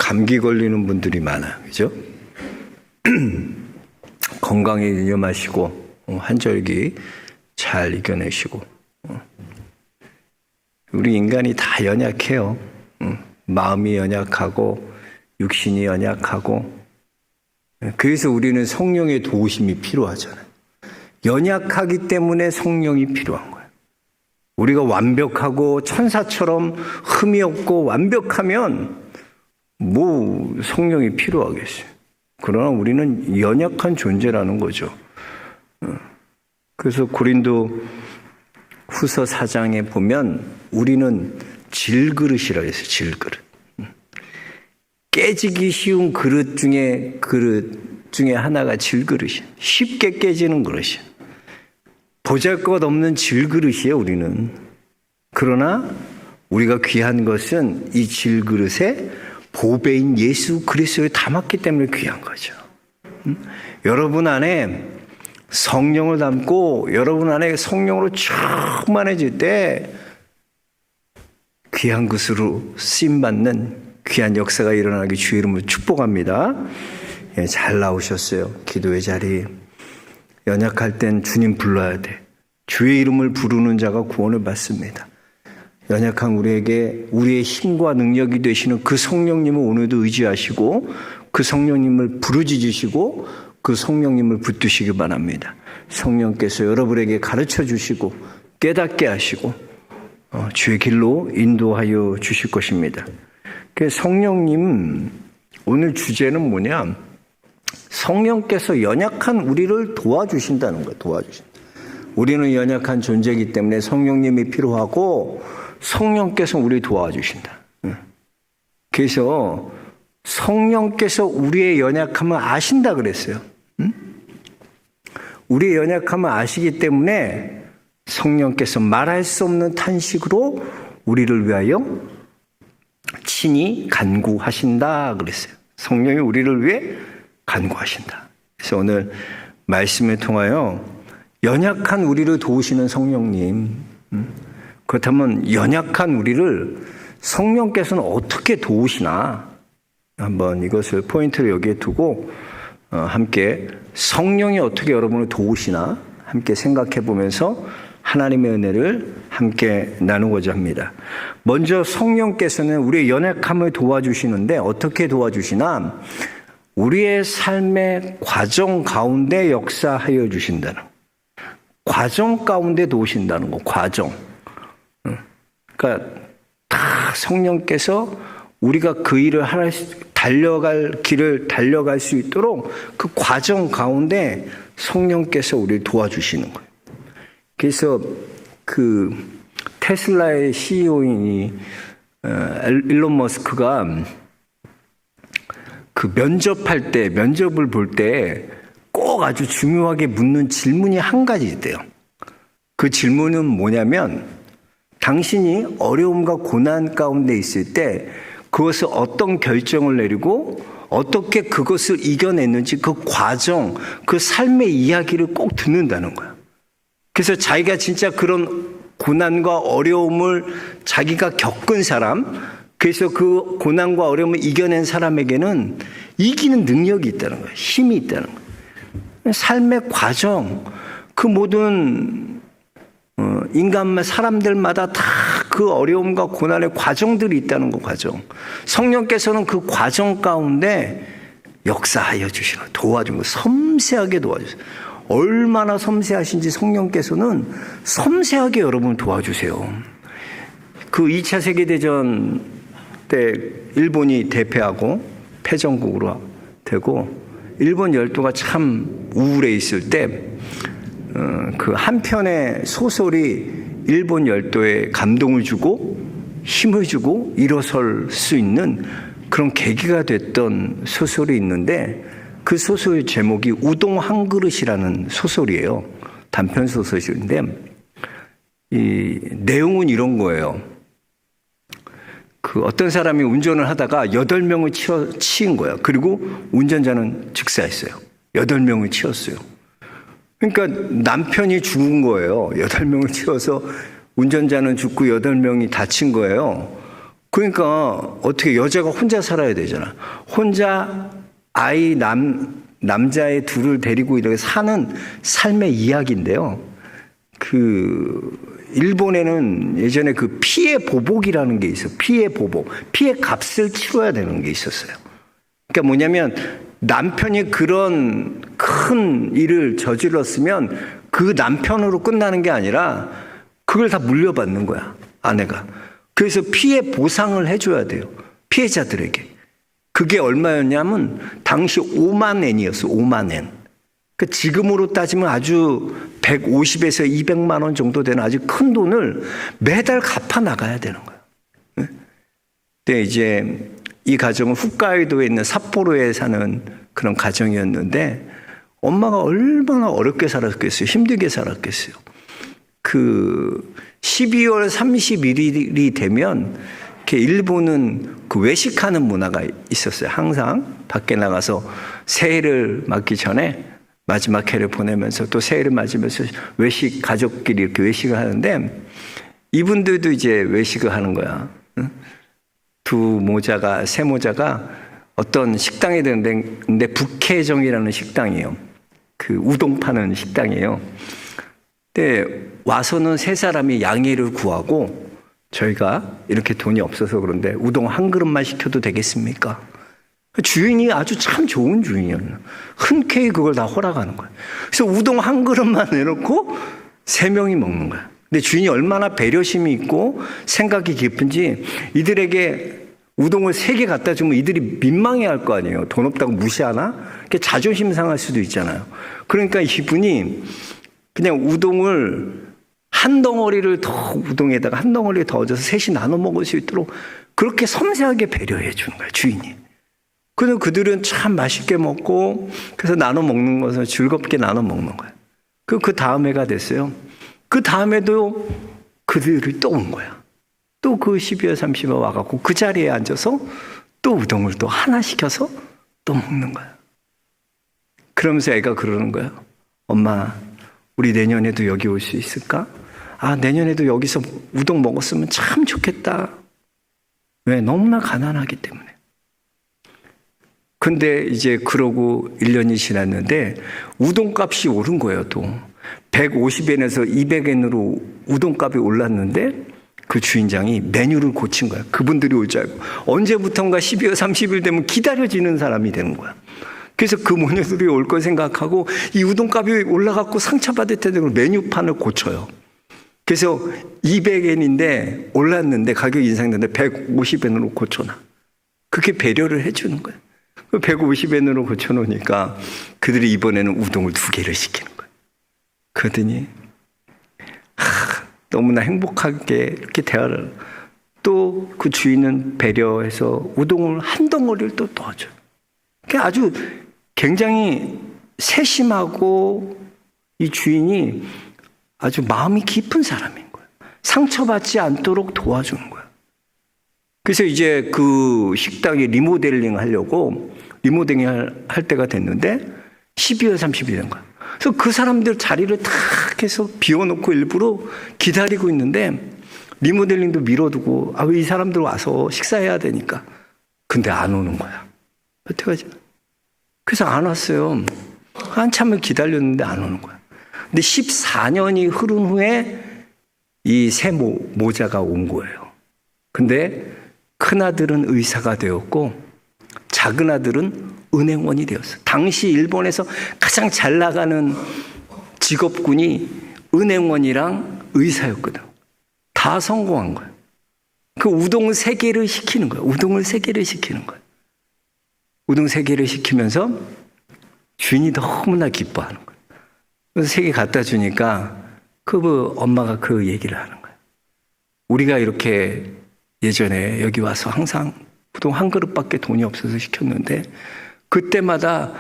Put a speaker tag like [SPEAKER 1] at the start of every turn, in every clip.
[SPEAKER 1] 감기 걸리는 분들이 많아요. 그죠? 건강에 유념하시고 환절기 잘 이겨내시고. 우리 인간이 다 연약해요. 마음이 연약하고 육신이 연약하고. 그래서 우리는 성령의 도우심이 필요하잖아요. 연약하기 때문에 성령이 필요한 거예요. 우리가 완벽하고 천사처럼 흠이 없고 완벽하면 뭐 성령이 필요하겠어요. 그러나 우리는 연약한 존재라는 거죠. 그래서 고린도 후서 4장에 보면 우리는 질그릇이라고 했어요. 질그릇. 깨지기 쉬운 그릇 중에 하나가 질그릇이에요. 쉽게 깨지는 그릇이에요. 보잘것없는 질그릇이에요, 우리는. 그러나 우리가 귀한 것은 이 질그릇에 보배인 예수 그리스도에 담았기 때문에 귀한 거죠. 여러분 안에 성령을 담고 여러분 안에 성령으로 충만해질 때 귀한 것으로 쓰임받는 귀한 역사가 일어나기 주의 이름으로 축복합니다. 예, 잘 나오셨어요. 기도의 자리. 연약할 땐 주님 불러야 돼. 주의 이름을 부르는 자가 구원을 받습니다. 연약한 우리에게 우리의 힘과 능력이 되시는 그 성령님을 오늘도 의지하시고 그 성령님을 부르짖으시고 그 성령님을 붙드시기 바랍니다. 성령께서 여러분에게 가르쳐 주시고 깨닫게 하시고 주의 길로 인도하여 주실 것입니다. 성령님 오늘 주제는 뭐냐? 성령께서 연약한 우리를 도와주신다는 거예요. 도와주신다. 우리는 연약한 존재이기 때문에 성령님이 필요하고 성령께서 우리 도와주신다. 그래서 성령께서 우리의 연약함을 아신다 그랬어요. 우리의 연약함을 아시기 때문에 성령께서 말할 수 없는 탄식으로 우리를 위하여 친히 간구하신다 그랬어요. 성령이 우리를 위해 간구하신다. 그래서 오늘 말씀을 통하여 연약한 우리를 도우시는 성령님, 그렇다면 연약한 우리를 성령께서는 어떻게 도우시나 한번 이것을 포인트를 여기에 두고 함께 성령이 어떻게 여러분을 도우시나 함께 생각해 보면서 하나님의 은혜를 함께 나누고자 합니다. 먼저 성령께서는 우리의 연약함을 도와주시는데 어떻게 도와주시나? 우리의 삶의 과정 가운데 역사하여 주신다는, 과정 가운데 도우신다는 거. 과정. 그러니까 다 성령께서 우리가 그 일을 달려갈 길을 달려갈 수 있도록 그 과정 가운데 성령께서 우리를 도와주시는 거예요. 그래서 그 테슬라의 CEO인 일론 머스크가 그 면접을 볼 때 꼭 아주 중요하게 묻는 질문이 한 가지 있대요. 그 질문은 뭐냐면 당신이 어려움과 고난 가운데 있을 때 그것을 어떤 결정을 내리고 어떻게 그것을 이겨냈는지 그 과정, 그 삶의 이야기를 꼭 듣는다는 거야. 그래서 자기가 진짜 그런 고난과 어려움을 자기가 겪은 사람, 그래서 그 고난과 어려움을 이겨낸 사람에게는 이기는 능력이 있다는 거예요. 힘이 있다는 거예요. 삶의 과정, 그 모든 인간만 사람들마다 다 그 어려움과 고난의 과정들이 있다는 거. 과정. 성령께서는 그 과정 가운데 역사하여 주시고 도와주고 섬세하게 도와주세요. 얼마나 섬세하신지 성령께서는 섬세하게 여러분을 도와주세요. 그 2차 세계대전 때 일본이 대패하고 패전국으로 되고 일본 열도가 참 우울해 있을 때 그 한 편의 소설이 일본 열도에 감동을 주고 힘을 주고 일어설 수 있는 그런 계기가 됐던 소설이 있는데 그 소설 제목이 우동 한 그릇이라는 소설이에요. 단편 소설인데 이 내용은 이런 거예요. 그 어떤 사람이 운전을 하다가 8명을 치인 거야. 그리고 운전자는 즉사했어요. 8명을 치었어요. 그러니까 남편이 죽은 거예요. 8명을 치어서 운전자는 죽고 8명이 다친 거예요. 그러니까 어떻게 여자가 혼자 살아야 되잖아. 혼자 아이 남자애 둘을 데리고 이렇게 사는 삶의 이야기인데요. 일본에는 예전에 그 피해 보복이라는 게 있어요. 피해 보복. 피해 값을 치러야 되는 게 있었어요. 그러니까 뭐냐면 남편이 그런 큰 일을 저질렀으면 그 남편으로 끝나는 게 아니라 그걸 다 물려받는 거야, 아내가. 그래서 피해 보상을 해줘야 돼요, 피해자들에게. 그게 얼마였냐면 당시 5만 엔이었어요. 5만 엔. 그러니까 지금으로 따지면 아주 150에서 200만 원 정도 되는 아주 큰 돈을 매달 갚아 나가야 되는 거예요. 근데 이제 이 가정은 홋카이도에 있는 삿포로에 사는 그런 가정이었는데 엄마가 얼마나 어렵게 살았겠어요. 힘들게 살았겠어요. 12월 31일이 되면 일본은 그 외식하는 문화가 있었어요. 항상 밖에 나가서 새해를 맞기 전에 마지막 해를 보내면서 또 새해를 맞으면서 가족끼리 이렇게 외식을 하는데 이분들도 이제 외식을 하는 거야. 세 모자가 어떤 식당에 드는데 북해정이라는 식당이에요. 우동 파는 식당이에요. 근데 와서는 세 사람이 양해를 구하고 저희가 이렇게 돈이 없어서 그런데 우동 한 그릇만 시켜도 되겠습니까? 주인이 아주 참 좋은 주인이었나. 흔쾌히 그걸 다 허락하는 거예요. 그래서 우동 한 그릇만 내놓고 세 명이 먹는 거야. 근데 주인이 얼마나 배려심이 있고 생각이 깊은지 이들에게 우동을 3개 갖다 주면 이들이 민망해할 거 아니에요. 돈 없다고 무시하나? 자존심 상할 수도 있잖아요. 그러니까 이분이 그냥 우동을 한 덩어리를 더 우동에다가 한 덩어리 더 얹어서 셋이 나눠 먹을 수 있도록 그렇게 섬세하게 배려해 주는 거예요, 주인이. 그래서 그들은 참 맛있게 먹고 그래서 나눠 먹는 것을 즐겁게 나눠 먹는 거예요. 그 다음 해가 됐어요. 그 다음에도 그들이 또 온 거야. 또 12월 30일 와갖고 그 자리에 앉아서 또 우동을 또 하나 시켜서 또 먹는 거야. 그러면서 애가 그러는 거야. 엄마, 우리 내년에도 여기 올 수 있을까? 내년에도 여기서 우동 먹었으면 참 좋겠다. 왜? 너무나 가난하기 때문에. 근데 이제 그러고 1년이 지났는데 우동값이 오른 거예요, 또. 150엔에서 200엔으로 우동값이 올랐는데 그 주인장이 메뉴를 고친 거야. 그분들이 올 줄 알고. 언제부턴가 12월 30일 되면 기다려지는 사람이 되는 거야. 그래서 그 모녀들이 올 걸 생각하고 이 우동값이 올라갔고 상처받을 텐데 메뉴판을 고쳐요. 그래서 200엔인데 올랐는데 가격이 인상됐는데 150엔으로 고쳐놔. 그렇게 배려를 해주는 거야. 150엔으로 고쳐놓으니까 그들이 이번에는 우동을 2개를 시키는 거야. 그러더니 너무나 행복하게 이렇게 대화를 또 그 주인은 배려해서 우동을 한 덩어리를 또 넣어줘요. 그게 아주 굉장히 세심하고 이 주인이 아주 마음이 깊은 사람인 거예요. 상처받지 않도록 도와주는 거예요. 그래서 이제 그 식당에 리모델링 하려고 리모델링 할 때가 됐는데 12월 30일 된 거예요. 그래서 그 사람들 자리를 탁 해서 비워놓고 일부러 기다리고 있는데 리모델링도 미뤄두고 왜 이 사람들 와서 식사해야 되니까. 근데 안 오는 거야. 어떡하지? 그래서 안 왔어요. 한참을 기다렸는데 안 오는 거야. 근데 14년이 흐른 후에 이 새 모자가 온 거예요. 근데 큰아들은 의사가 되었고 작은 아들은 은행원이 되었어요. 당시 일본에서 가장 잘 나가는 직업군이 은행원이랑 의사였거든. 다 성공한 거예요. 그 우동을 3개를 시키는 거예요. 우동을 3개를 시키는 거예요. 우동 3개를 시키면서 주인이 너무나 기뻐하는 거예요. 그래서 3개 갖다 주니까 엄마가 그 얘기를 하는 거예요. 우리가 이렇게 예전에 여기 와서 항상 우동 한 그릇밖에 돈이 없어서 시켰는데 그때마다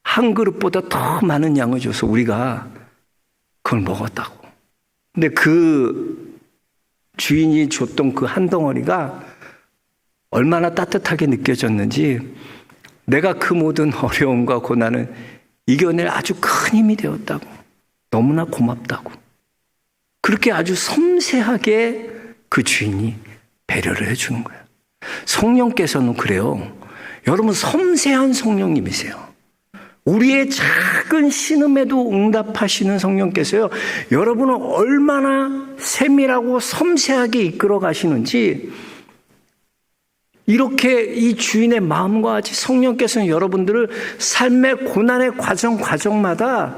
[SPEAKER 1] 한 그릇보다 더 많은 양을 줘서 우리가 그걸 먹었다고. 근데 그 주인이 줬던 그 한 덩어리가 얼마나 따뜻하게 느껴졌는지 내가 그 모든 어려움과 고난을 이겨낼 아주 큰 힘이 되었다고. 너무나 고맙다고. 그렇게 아주 섬세하게 그 주인이 배려를 해주는 거예요. 성령께서는 그래요. 여러분 섬세한 성령님이세요. 우리의 작은 신음에도 응답하시는 성령께서요. 여러분을 얼마나 세밀하고 섬세하게 이끌어 가시는지 이렇게 이 주인의 마음과 같이 성령께서는 여러분들을 삶의 고난의 과정마다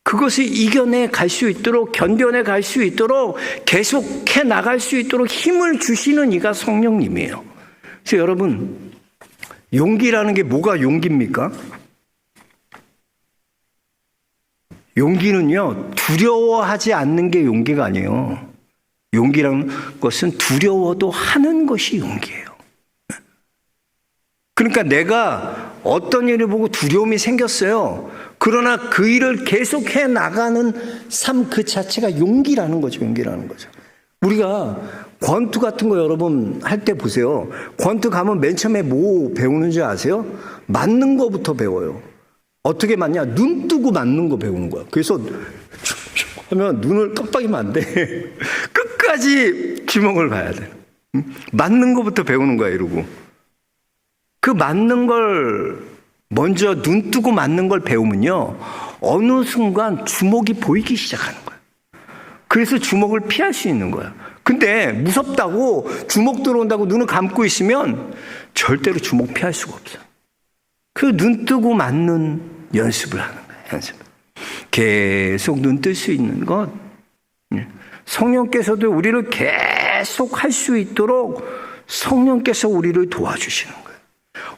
[SPEAKER 1] 그것을 이겨내 갈 수 있도록 견뎌내 갈 수 있도록 계속해 나갈 수 있도록 힘을 주시는 이가 성령님이에요. 그래서 여러분 용기라는 게 뭐가 용기입니까? 용기는요 두려워하지 않는 게 용기가 아니에요. 용기라는 것은 두려워도 하는 것이 용기예요. 그러니까 내가 어떤 일을 보고 두려움이 생겼어요. 그러나 그 일을 계속해 나가는 삶 그 자체가 용기라는 거죠. 용기라는 거죠. 우리가 권투 같은 거 여러분 할 때 보세요. 권투 가면 맨 처음에 뭐 배우는 줄 아세요? 맞는 거부터 배워요. 어떻게 맞냐? 눈 뜨고 맞는 거 배우는 거야. 그래서 하면 눈을 깜빡이면 안 돼. 끝까지 주먹을 봐야 돼. 맞는 거부터 배우는 거야 이러고. 그 맞는 걸 먼저 눈 뜨고 맞는 걸 배우면요. 어느 순간 주먹이 보이기 시작하는 거야. 그래서 주먹을 피할 수 있는 거야. 근데 무섭다고 주먹 들어온다고 눈을 감고 있으면 절대로 주먹 피할 수가 없어. 그 눈 뜨고 맞는 연습을 하는 거야. 연습. 계속 눈 뜰 수 있는 것. 성령께서도 우리를 계속 할 수 있도록 성령께서 우리를 도와주시는 거예요.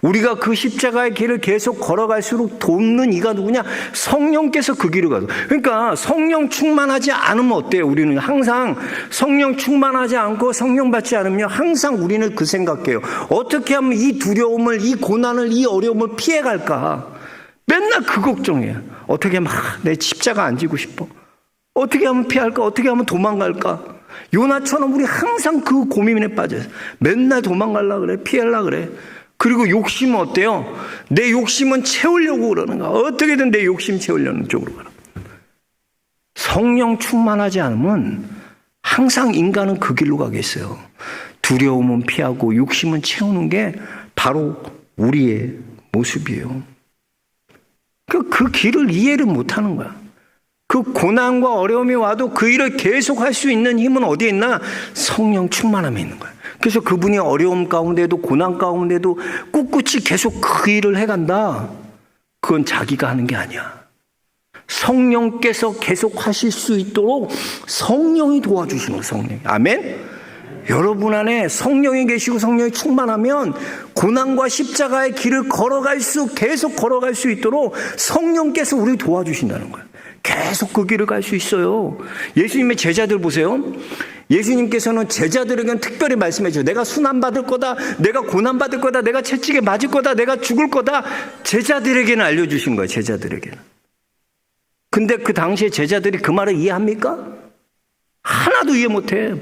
[SPEAKER 1] 우리가 그 십자가의 길을 계속 걸어갈수록 돕는 이가 누구냐? 성령께서 그 길을 가도. 그러니까 성령 충만하지 않으면 어때요? 우리는 항상 성령 충만하지 않고 성령 받지 않으면 항상 우리는 그 생각해요. 어떻게 하면 이 두려움을, 이 고난을, 이 어려움을 피해갈까? 맨날 그 걱정이에요. 어떻게 하면 내 십자가 안 지고 싶어. 어떻게 하면 피할까? 어떻게 하면 도망갈까? 요나처럼 우리 항상 그 고민에 빠져요. 맨날 도망가려고 그래. 피하려고 그래. 그리고 욕심은 어때요? 내 욕심은 채우려고 그러는 거야. 어떻게든 내 욕심 채우려는 쪽으로 가라. 성령 충만하지 않으면 항상 인간은 그 길로 가겠어요. 두려움은 피하고 욕심은 채우는 게 바로 우리의 모습이에요. 그 길을 이해를 못하는 거야. 그 고난과 어려움이 와도 그 일을 계속할 수 있는 힘은 어디에 있나? 성령 충만함에 있는 거야. 그래서 그분이 어려움 가운데도 고난 가운데도 꿋꿋이 계속 그 일을 해간다. 그건 자기가 하는 게 아니야. 성령께서 계속 하실 수 있도록 성령이 도와주시는 거예요. 성령이. 아멘? 여러분 안에 성령이 계시고 성령이 충만하면 고난과 십자가의 길을 계속 걸어갈 수 있도록 성령께서 우리를 도와주신다는 거예요. 계속 그 길을 갈 수 있어요. 예수님의 제자들 보세요. 예수님께서는 제자들에게는 특별히 말씀해줘요. 내가 순환받을 거다. 내가 고난받을 거다. 내가 채찍에 맞을 거다. 내가 죽을 거다. 제자들에게는 알려주신 거예요. 제자들에게는. 근데 그 당시에 제자들이 그 말을 이해합니까? 하나도 이해 못해.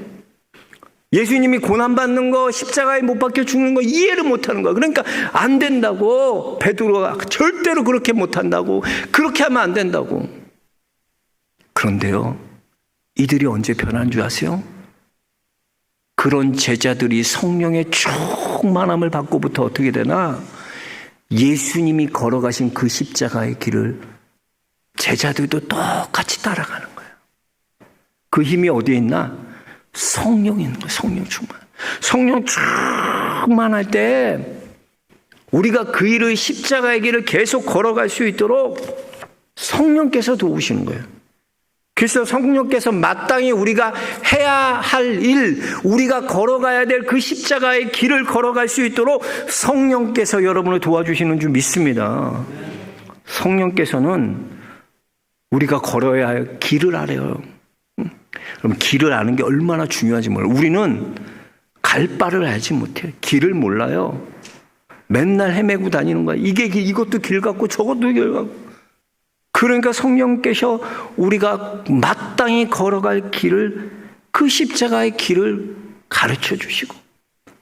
[SPEAKER 1] 예수님이 고난받는 거, 십자가에 못 박혀 죽는 거 이해를 못하는 거야. 그러니까 안 된다고. 베드로가 절대로 그렇게 못한다고. 그렇게 하면 안 된다고. 그런데요, 이들이 언제 변한 줄 아세요? 그런 제자들이 성령의 충만함을 받고부터 어떻게 되나? 예수님이 걸어가신 그 십자가의 길을 제자들도 똑같이 따라가는 거예요. 그 힘이 어디에 있나? 성령이 있는 거예요. 성령 충만. 성령 충만할 때 우리가 그 일을 십자가의 길을 계속 걸어갈 수 있도록 성령께서 도우시는 거예요. 그래서 성령께서 마땅히 우리가 해야 할 일, 우리가 걸어가야 될 그 십자가의 길을 걸어갈 수 있도록 성령께서 여러분을 도와주시는 줄 믿습니다. 성령께서는 우리가 걸어야 할 길을 알아요. 그럼 길을 아는 게 얼마나 중요한지 몰라요. 우리는 갈 바를 알지 못해요. 길을 몰라요. 맨날 헤매고 다니는 거야. 이것도 길 같고 저것도 길 같고. 그러니까 성령께서 우리가 마땅히 걸어갈 길을, 그 십자가의 길을 가르쳐 주시고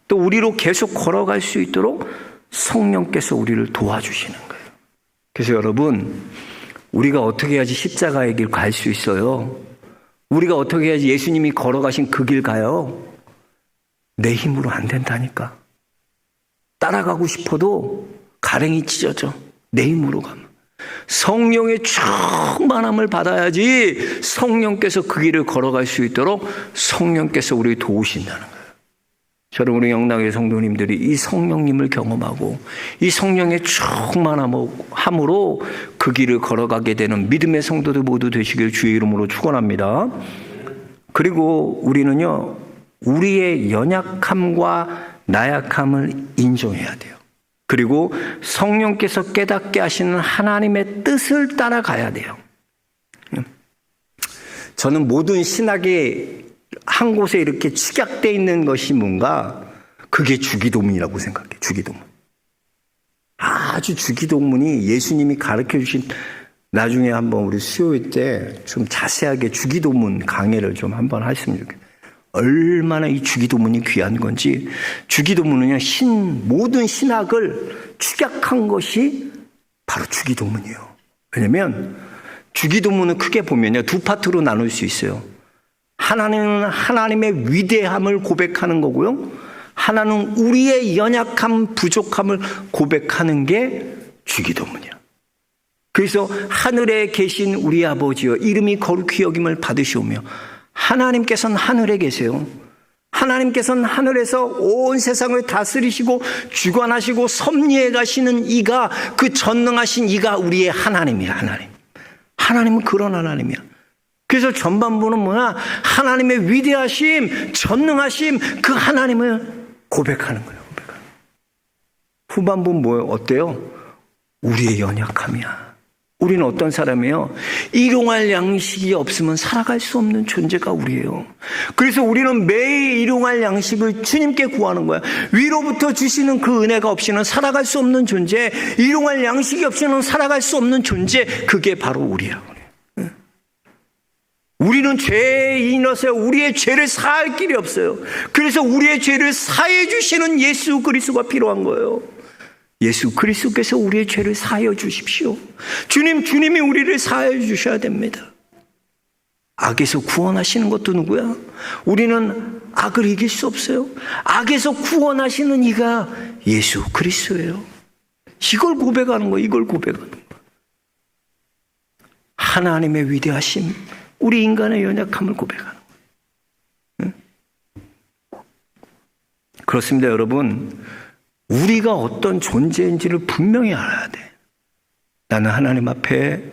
[SPEAKER 1] 또 우리로 계속 걸어갈 수 있도록 성령께서 우리를 도와주시는 거예요. 그래서 여러분, 우리가 어떻게 해야지 십자가의 길 갈 수 있어요? 우리가 어떻게 해야지 예수님이 걸어가신 그 길 가요? 내 힘으로 안 된다니까. 따라가고 싶어도 가랭이 찢어져. 내 힘으로 가면. 성령의 충만함을 받아야지 성령께서 그 길을 걸어갈 수 있도록 성령께서 우리를 도우신다는 거예요. 저는 우리 영락의 성도님들이 이 성령님을 경험하고 이 성령의 충만함으로 그 길을 걸어가게 되는 믿음의 성도들 모두 되시길 주의 이름으로 축원합니다. 그리고 우리는요, 우리의 연약함과 나약함을 인정해야 돼요. 그리고 성령께서 깨닫게 하시는 하나님의 뜻을 따라가야 돼요. 저는 모든 신학이 한 곳에 이렇게 축약되어 있는 것이 뭔가, 그게 주기도문이라고 생각해요. 주기도문. 아주 주기도문이 예수님이 가르쳐 주신, 나중에 한번 우리 수요일 때 좀 자세하게 주기도문 강해를 좀 한번 했으면 좋겠어요. 얼마나 이 주기도문이 귀한 건지. 주기도문은요, 모든 신학을 축약한 것이 바로 주기도문이에요. 왜냐면 주기도문을 크게 보면요, 두 파트로 나눌 수 있어요. 하나는 하나님의 위대함을 고백하는 거고요, 하나는 우리의 연약함, 부족함을 고백하는 게 주기도문이야. 그래서 하늘에 계신 우리 아버지여 이름이 거룩히 여김을 받으시오며, 하나님께서는 하늘에 계세요. 하나님께서는 하늘에서 온 세상을 다스리시고 주관하시고 섭리해 가시는 이가, 그 전능하신 이가 우리의 하나님이야. 하나님은 그런 하나님이야. 그래서 전반부는 뭐냐? 하나님의 위대하심, 전능하심, 그 하나님을 고백하는 거예요. 후반부는 뭐예요? 어때요? 우리의 연약함이야. 우리는 어떤 사람이에요? 일용할 양식이 없으면 살아갈 수 없는 존재가 우리예요. 그래서 우리는 매일 일용할 양식을 주님께 구하는 거야. 위로부터 주시는 그 은혜가 없이는 살아갈 수 없는 존재, 일용할 양식이 없이는 살아갈 수 없는 존재, 그게 바로 우리야. 우리는 죄인이라서 우리의 죄를 사할 길이 없어요. 그래서 우리의 죄를 사해 주시는 예수 그리스도가 필요한 거예요. 예수 그리스도께서 우리의 죄를 사하여 주십시오. 주님이 우리를 사하여 주셔야 됩니다. 악에서 구원하시는 것도 누구야? 우리는 악을 이길 수 없어요. 악에서 구원하시는 이가 예수 그리스도예요. 이걸 고백하는 거예요. 이걸 고백하는 거예요. 하나님의 위대하심, 우리 인간의 연약함을 고백하는 거예요. 그렇습니다, 여러분. 우리가 어떤 존재인지를 분명히 알아야 돼. 나는 하나님 앞에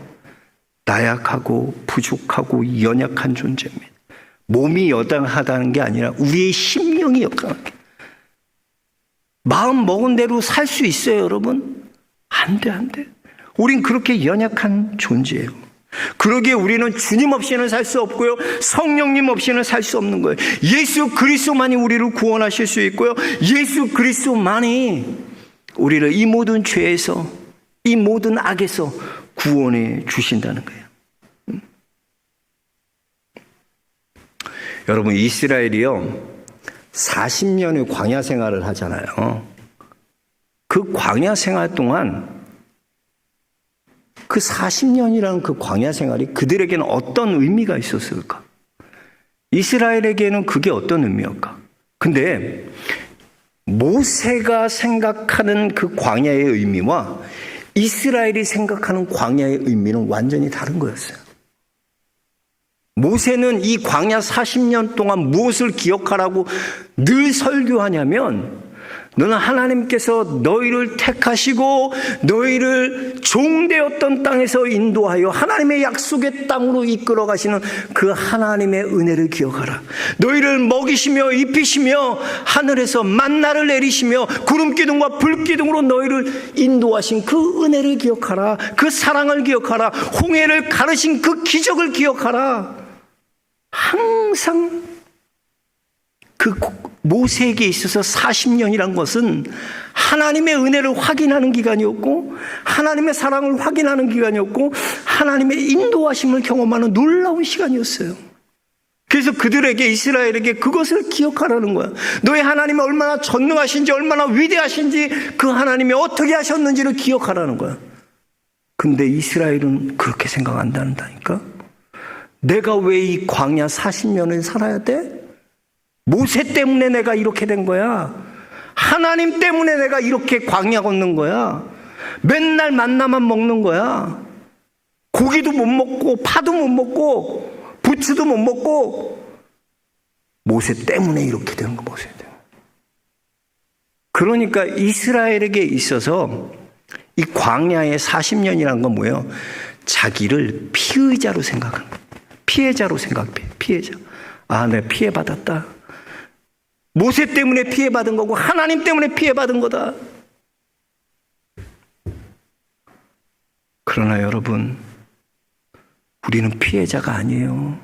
[SPEAKER 1] 나약하고 부족하고 연약한 존재입니다. 몸이 여당하다는 게 아니라 우리의 심령이 여당하게. 마음 먹은 대로 살 수 있어요, 여러분? 안 돼. 우린 그렇게 연약한 존재예요. 그러기에 우리는 주님 없이는 살 수 없고요, 성령님 없이는 살 수 없는 거예요. 예수 그리스도만이 우리를 구원하실 수 있고요, 예수 그리스도만이 우리를 이 모든 죄에서, 이 모든 악에서 구원해 주신다는 거예요. 여러분, 이스라엘이요 40년의 광야 생활을 하잖아요. 그 광야 생활 동안, 그 40년이라는 그 광야 생활이 그들에게는 어떤 의미가 있었을까? 이스라엘에게는 그게 어떤 의미였까? 근데 모세가 생각하는 그 광야의 의미와 이스라엘이 생각하는 광야의 의미는 완전히 다른 거였어요. 모세는 이 광야 40년 동안 무엇을 기억하라고 늘 설교하냐면, 너는 하나님께서 너희를 택하시고 너희를 종되었던 땅에서 인도하여 하나님의 약속의 땅으로 이끌어 가시는 그 하나님의 은혜를 기억하라. 너희를 먹이시며 입히시며 하늘에서 만나를 내리시며 구름기둥과 불기둥으로 너희를 인도하신 그 은혜를 기억하라. 그 사랑을 기억하라. 홍해를 가르신 그 기적을 기억하라. 항상 그 모세에게 있어서 40년이란 것은 하나님의 은혜를 확인하는 기간이었고, 하나님의 사랑을 확인하는 기간이었고, 하나님의 인도하심을 경험하는 놀라운 시간이었어요. 그래서 그들에게, 이스라엘에게 그것을 기억하라는 거야. 너희 하나님이 얼마나 전능하신지, 얼마나 위대하신지, 그 하나님이 어떻게 하셨는지를 기억하라는 거야. 근데 이스라엘은 그렇게 생각 안 한다니까. 내가 왜 이 광야 40년을 살아야 돼? 모세 때문에 내가 이렇게 된 거야. 하나님 때문에 내가 이렇게 광야 걷는 거야. 맨날 만나만 먹는 거야. 고기도 못 먹고 파도 못 먹고 부추도 못 먹고 모세 때문에 이렇게 되는 거. 모세 때문에. 그러니까 이스라엘에게 있어서 이 광야의 40년이라는 건 뭐예요? 자기를 피의자로 생각하는 거예요. 피해자로 생각해. 피해자. 아, 내가 피해받았다. 모세 때문에 피해받은 거고 하나님 때문에 피해받은 거다. 그러나 여러분, 우리는 피해자가 아니에요.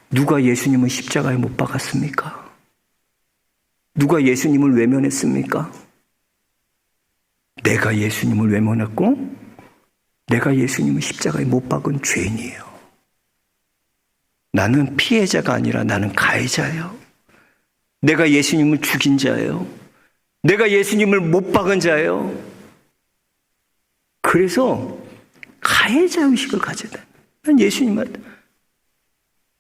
[SPEAKER 1] 누가 예수님을 십자가에 못 박았습니까? 누가 예수님을 외면했습니까? 내가 예수님을 외면했고 내가 예수님을 십자가에 못 박은 죄인이에요. 나는 피해자가 아니라 나는 가해자예요. 내가 예수님을 죽인 자예요. 내가 예수님을 못 박은 자예요. 그래서 가해자의식을 가져야 돼. 난 예수님한테.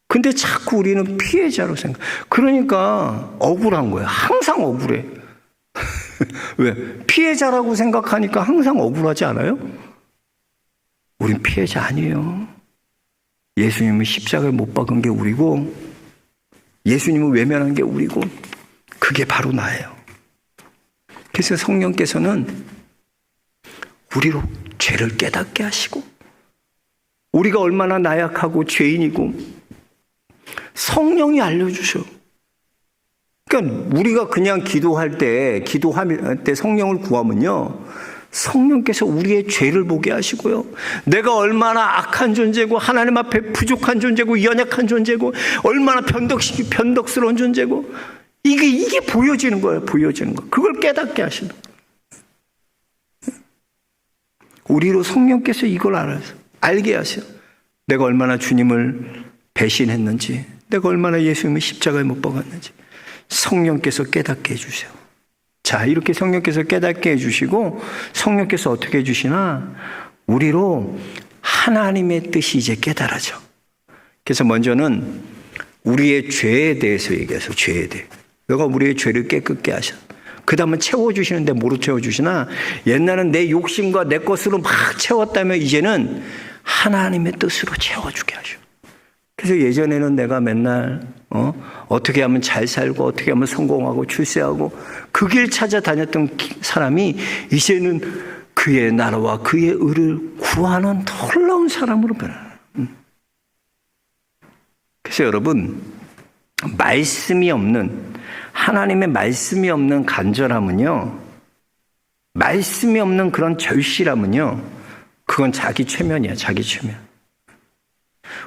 [SPEAKER 1] 근데 자꾸 우리는 피해자로 생각. 그러니까 억울한 거야. 항상 억울해. 왜? 피해자라고 생각하니까 항상 억울하지 않아요? 우린 피해자 아니에요. 예수님을 십자가에 못 박은 게 우리고 예수님을 외면한 게 우리고 그게 바로 나예요. 그래서 성령께서는 우리로 죄를 깨닫게 하시고 우리가 얼마나 나약하고 죄인이고 성령이 알려주셔. 그러니까 우리가 그냥 기도할 때 성령을 구하면요, 성령께서 우리의 죄를 보게 하시고요, 내가 얼마나 악한 존재고 하나님 앞에 부족한 존재고 연약한 존재고 얼마나 변덕스러운 존재고 이게 보여지는 거예요. 보여지는 거. 그걸 깨닫게 하시는 거예요. 우리로 성령께서 이걸 알게 하셔. 내가 얼마나 주님을 배신했는지, 내가 얼마나 예수님을 십자가에 못 박았는지 성령께서 깨닫게 해주세요. 자, 이렇게 성령께서 깨닫게 해주시고 성령께서 어떻게 해주시나? 우리로 하나님의 뜻이 이제 깨달아져. 그래서 먼저는 우리의 죄에 대해서 얘기해서 죄에 대해. 너가 우리의 죄를 깨끗게 하셔. 그 다음은 채워주시는데 뭐로 채워주시나? 옛날은 내 욕심과 내 것으로 막 채웠다면 이제는 하나님의 뜻으로 채워주게 하셔. 그래서 예전에는 내가 맨날 어떻게 하면 잘 살고 어떻게 하면 성공하고 출세하고 그 길 찾아다녔던 사람이 이제는 그의 나라와 그의 의를 구하는 놀라운 사람으로 변해요. 그래서 여러분, 말씀이 없는, 하나님의 말씀이 없는 간절함은요, 말씀이 없는 그런 절실함은요, 그건 자기 최면이야. 자기 최면.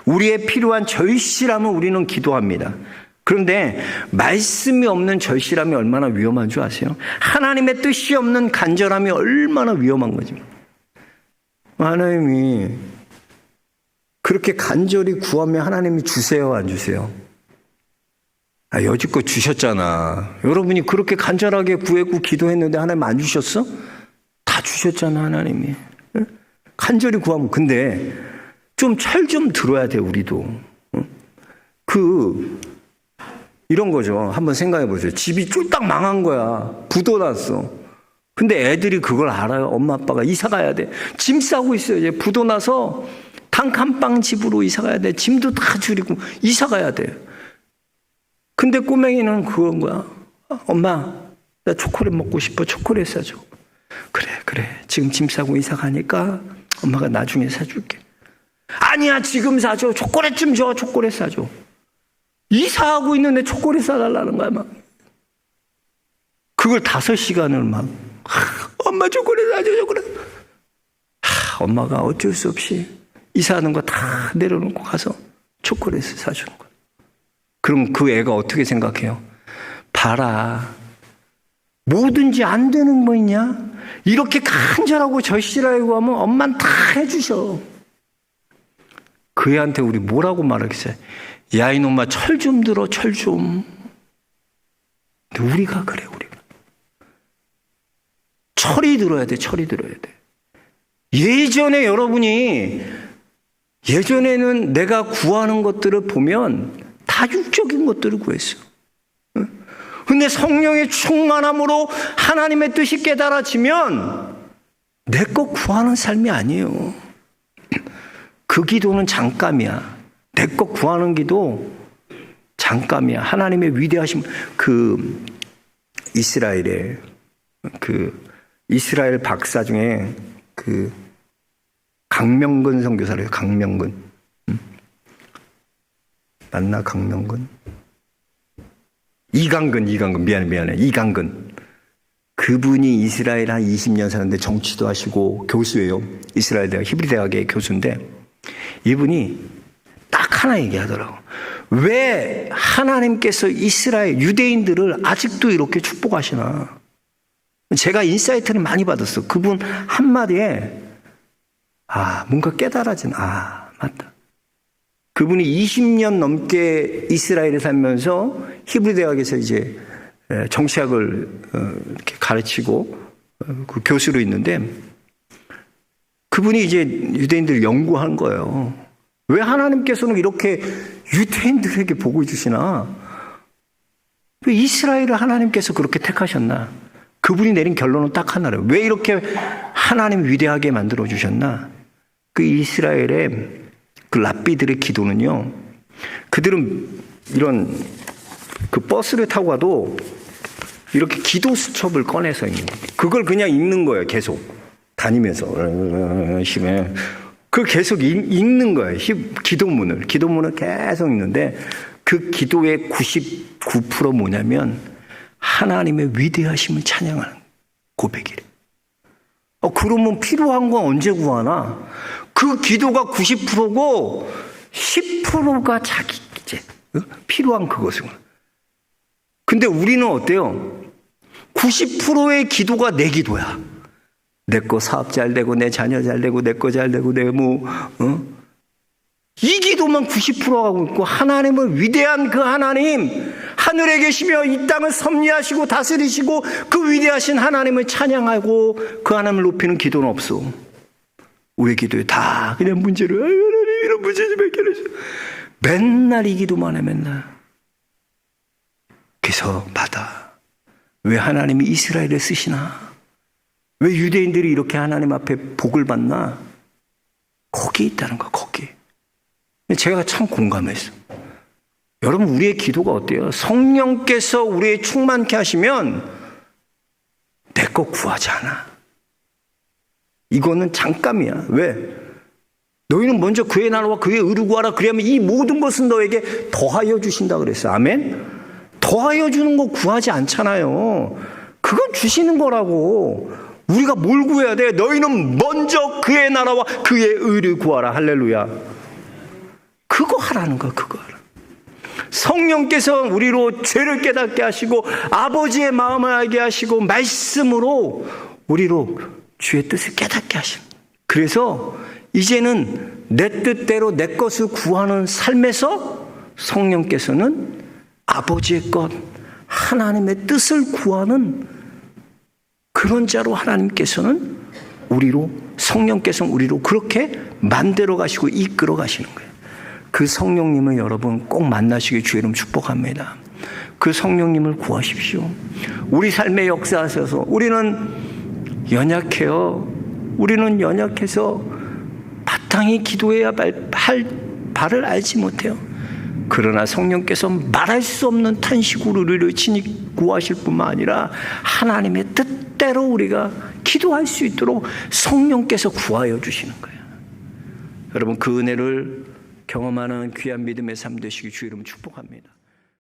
[SPEAKER 1] 우리의 필요한 절실함은 우리는 기도합니다. 그런데 말씀이 없는 절실함이 얼마나 위험한 줄 아세요? 하나님의 뜻이 없는 간절함이 얼마나 위험한 거지. 하나님이 그렇게 간절히 구하면 하나님이 주세요, 안 주세요? 여지껏 주셨잖아. 여러분이 그렇게 간절하게 구했고 기도했는데 하나님 안 주셨어? 다 주셨잖아, 하나님이. 간절히 구하면. 근데 좀 철 좀 들어야 돼, 우리도. 이런 거죠. 한번 생각해 보세요. 집이 쫄딱 망한 거야. 부도 났어. 근데 애들이 그걸 알아요. 엄마 아빠가 이사 가야 돼. 짐 싸고 있어요. 이제 부도 나서 단칸방 집으로 이사 가야 돼. 짐도 다 줄이고 이사 가야 돼. 근데 꼬맹이는 그건 거야. 엄마, 나 초콜릿 먹고 싶어. 초콜릿 사줘. 그래. 지금 짐 싸고 이사 가니까 엄마가 나중에 사줄게. 아니야, 지금 사줘. 초콜릿 좀 줘. 초콜릿 사줘. 이사하고 있는데 초콜릿 사달라는 거야, 막. 그걸 5시간을 막, 엄마 초콜릿 사줘, 초콜릿. 엄마가 어쩔 수 없이 이사하는 거 다 내려놓고 가서 초콜릿을 사주는 거야. 그럼 그 애가 어떻게 생각해요? 봐라. 뭐든지 안 되는 거 있냐? 이렇게 간절하고 절실하고 하면 엄마는 다 해주셔. 그 애한테 우리 뭐라고 말하겠어요? 야, 이놈아, 철 좀 들어, 철 좀. 근데 우리가 그래, 우리가. 철이 들어야 돼, 철이 들어야 돼. 예전에는 내가 구하는 것들을 보면 다 육적인 것들을 구했어. 근데 성령의 충만함으로 하나님의 뜻이 깨달아지면 내 것 구하는 삶이 아니에요. 그 기도는 잠깐이야. 내 것 구하는 기도 잠깐이야. 하나님의 위대하심. 이스라엘 박사 중에 강명근 선교사래요. 강명근. 맞나? 강명근? 이강근. 미안해. 이강근. 그분이 이스라엘 한 20년 사는데 정치도 하시고 교수예요. 이스라엘 대학, 히브리 대학의 교수인데 이분이 딱 하나 얘기하더라고. 왜 하나님께서 이스라엘 유대인들을 아직도 이렇게 축복하시나? 제가 인사이트를 많이 받았어. 그분 한마디에 뭔가 깨달아진 맞다. 그분이 20년 넘게 이스라엘에 살면서 히브리 대학에서 이제 정치학을 이렇게 가르치고 그 교수로 있는데 그분이 이제 유대인들을 연구한 거예요. 왜 하나님께서는 이렇게 유대인들에게 복을 주시나? 왜 이스라엘을 하나님께서 그렇게 택하셨나? 그분이 내린 결론은 딱 하나래요. 왜 이렇게 하나님 위대하게 만들어 주셨나? 그 이스라엘의 그 랍비들의 기도는요. 그들은 이런 그 버스를 타고 가도 이렇게 기도 수첩을 꺼내서 읽는 거예요. 그걸 그냥 읽는 거예요. 계속 다니면서 그 계속 읽는 거예요. 기도문을 계속 읽는데 그 기도의 99% 뭐냐면 하나님의 위대하심을 찬양하는 고백이래. 그러면 필요한 건 언제 구하나? 그 기도가 90%고 10%가 자기 이제 필요한 그것은. 근데 우리는 어때요? 90%의 기도가 내 기도야. 내 거 사업 잘 되고 내 자녀 잘 되고 내 거 잘 되고 이 기도만 90% 하고 있고 하나님은 위대한 그 하나님 하늘에 계시며 이 땅을 섭리하시고 다스리시고 그 위대하신 하나님을 찬양하고 그 하나님을 높이는 기도는 없어. 우리 기도에 다 그냥 문제를 하나님 이런 문제 좀 해결해 줘. 맨날 이 기도만 해 맨날. 그래서 받아. 왜 하나님이 이스라엘을 쓰시나? 왜 유대인들이 이렇게 하나님 앞에 복을 받나? 거기 있다는 거야, 거기. 제가 참 공감했어. 여러분, 우리의 기도가 어때요? 성령께서 우리의 충만케 하시면 내 거 구하지 않아. 이거는 잠깐이야. 왜? 너희는 먼저 그의 나라와 그의 의를 구하라. 그러면 이 모든 것은 너에게 더하여 주신다 그랬어. 아멘? 더하여 주는 거 구하지 않잖아요. 그건 주시는 거라고. 우리가 뭘 구해야 돼? 너희는 먼저 그의 나라와 그의 의를 구하라. 할렐루야. 그거 하라는 거야. 그거 하라. 성령께서 우리로 죄를 깨닫게 하시고 아버지의 마음을 알게 하시고 말씀으로 우리로 주의 뜻을 깨닫게 하시는. 그래서 이제는 내 뜻대로 내 것을 구하는 삶에서 성령께서는 아버지의 것, 하나님의 뜻을 구하는 그런 자로 하나님께서는 성령께서는 우리로 그렇게 만들어 가시고 이끌어 가시는 거예요. 그 성령님을 여러분 꼭 만나시길 주의 이름 축복합니다. 그 성령님을 구하십시오. 우리 삶에 역사하셔서 우리는 연약해요. 우리는 연약해서 바탕이 기도해야 할 바를 알지 못해요. 그러나 성령께서 말할 수 없는 탄식으로 우리를 친히 구하실 뿐만 아니라 하나님의 뜻대로 우리가 기도할 수 있도록 성령께서 구하여 주시는 거예요. 여러분 그 은혜를 경험하는 귀한 믿음의 삶 되시기 주의 이름 축복합니다.